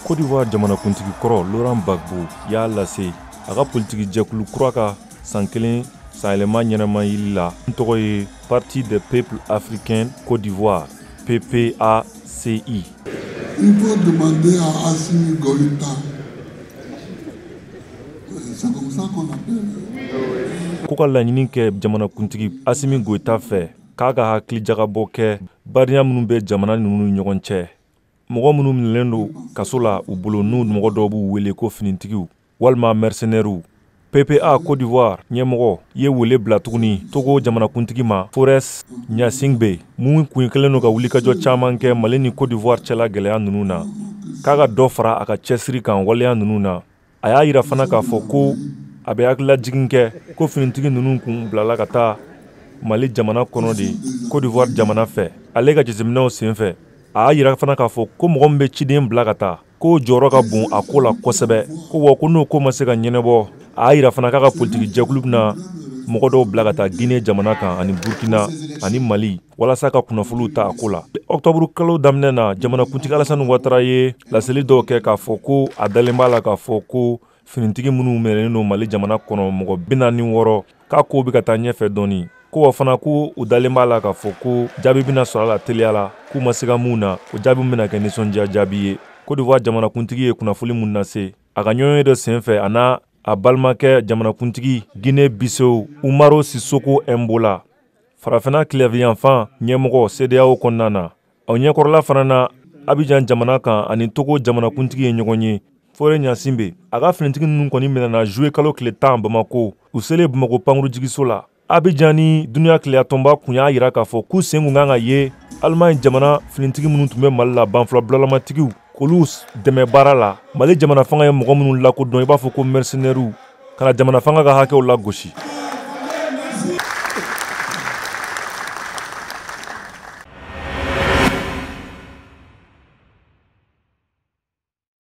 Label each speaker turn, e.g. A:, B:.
A: Côte d'Ivoire jamanakuntigi kɔrɔ Laurent Gbagbo y'a lase a ka politiki jɛkulu kura ka san kelen sanyɛlɛma ɲɛnamayili la. N tɔgɔ ye Parti des peuples africains Côte d'Ivoire PPACI.
B: Il faut demander à Assimi Goïta. C'est comme ça qu'on appelle.
A: Ko ka laɲini kɛ jamanakuntigi Assimi Goïta fɛ k'a ka hakili jagabɔ kɛ bariya minnu bɛ jamana ninnu ni ɲɔgɔn cɛ. Mɔgɔ minnu minɛlen don kaso la u bolo n'u mɔgɔ dɔw b'u wele ko finitigiw walima mercenaires. PPA Côte d'Ivoire ɲɛmɔgɔ ye wele bila tuguni Togo jamanakuntigi ma Faures Gnassingbé mun kun kelen no ka wulikajɔ caman kɛ Mali ni Côte d'Ivoire cɛla gɛlɛya ninnu na k'a ka dɔ fara a ka cɛsiri kan waleya ninnu na. A y'a yira fana k'a fɔ ko a bɛ hakililajigin kɛ ko finitigi ninnu kun bilala ka taa Mali jamana kɔnɔ de Côte d'Ivoire jamana fɛ. Ale ka jateminɛw senfɛ a y'a yira fana k'a fɔ ko mɔgɔ min bɛ ciden bila ka taa ko jɔyɔrɔ ka bon a ko la kosɛbɛ ko wa ko n'o ko ma se ka ɲɛnabɔ. A y'a yira fana k'a ka politiki jɛkulu bɛna mɔgɔ dɔw bila ka taa Guinée jamana kan ani Burkina ani Mali walasa ka kunnafoniw ta a ko la. Octobre kalo daminɛ na jamanakuntigi Alassane Ouattara ye laseli dɔw kɛ k'a fɔ ko a dalen b'a la k'a fɔ ko finitigi minnu minɛlen don Mali jamana kɔnɔ mɔgɔ 46 k'a ko bɛ ka taa ɲɛfɛ dɔɔni. Ko wa fana ko u dalen b'a la k'a fɔ ko jaabi bɛna sɔrɔ a la teliya la k'u ma se ka mun na o jaabi bɛna kɛ nisɔndiya jaabi ye. Côte d'Ivoire jamanakuntigi ye kunnafoni mun lase a ka ɲɔgɔnye dɔ senfɛ a n'a a balimakɛ jamanakuntigi Guinée Bissau Umaro Sissoko Embola farafina kileviyanfan ɲɛmɔgɔ CEDEAO kɔnɔna na. O ɲɛkɔrɔla fana na Abidjan jamana kan ani Togo jamanakuntigi ye ɲɔgɔn ye Faure Gnassingbé a ka finitigi ninnu kɔni minɛna juillet kalo tile 10 Bamako u selen Bamako pankuru jigiso la. Abidjan ni duniya tileyatɔnba kun y'a yira k'a fɔ k'u sen kun kan ka ye Allemagne jamana finitigi minnu tun bɛ Mali la banfula bulalamatigiw k'olu dɛmɛ baara la. Mali jamana fanga ye mɔgɔ minnu lakodɔn i b'a fɔ ko mercenaires kana jamana fanga ka hakɛw lagosi.